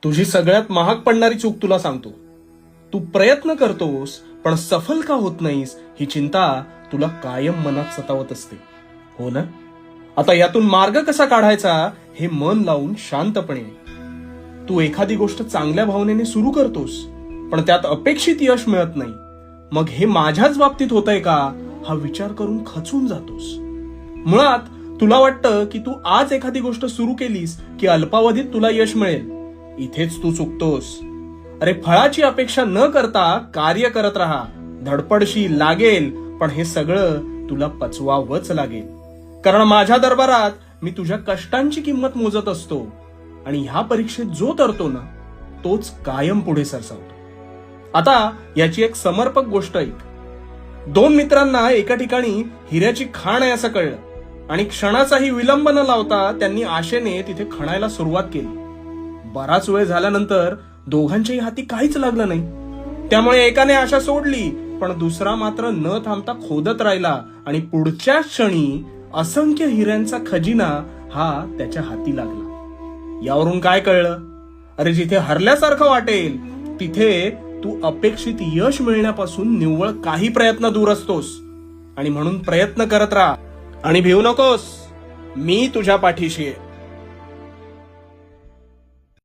तुझी सगळ्यात महाग पडणारी चूक तुला सांगतो. तू प्रयत्न करतोस पण सफल का होत नाहीस ही चिंता तुला कायम मनात सतावत असते, हो ना? आता यातून मार्ग कसा काढायचा हे मन लावून शांतपणे. तू एखादी गोष्ट चांगल्या भावनेने सुरू करतोस पण त्यात अपेक्षित यश मिळत नाही. मग हे माझ्याच बाबतीत होतंय का हा विचार करून खचून जातोस. मुळात तुला वाटतं की तू आज एखादी गोष्ट सुरू केलीस की अल्पावधीत तुला यश मिळेल. इथेच तू चुकतोस. अरे, फळाची अपेक्षा न करता कार्य करत राहा. धडपडशील, लागेल, पण हे सगळं तुला पचवावंच लागेल. कारण माझ्या दरबारात मी तुझ्या कष्टांची किंमत मोजत असतो आणि ह्या परीक्षेत जो तरतो ना तोच कायम पुढे सरसावतो. आता याची एक समर्पक गोष्ट ऐक. 2 मित्रांना एका ठिकाणी हिऱ्याची खाण आहे असं कळलं आणि क्षणाचाही विलंब न लावता त्यांनी आशेने तिथे खणायला सुरुवात केली. बराच वेळ झाल्यानंतर दोघांच्याही हाती काहीच लागलं नाही. त्यामुळे एकाने आशा सोडली पण दुसरा मात्र न थांबता खोदत राहिला आणि पुढच्या क्षणी असंख्य हिऱ्यांचा खजिना हा त्याच्या हाती लागला. यावरून काय कळलं? अरे, जिथे हरल्यासारखं वाटेल तिथे तू अपेक्षित यश मिळण्यापासून निव्वळ काही प्रयत्न दूर असतोस. आणि म्हणून प्रयत्न करत राहा आणि भिवू नकोस. मी तुझ्या पाठीशी आहे.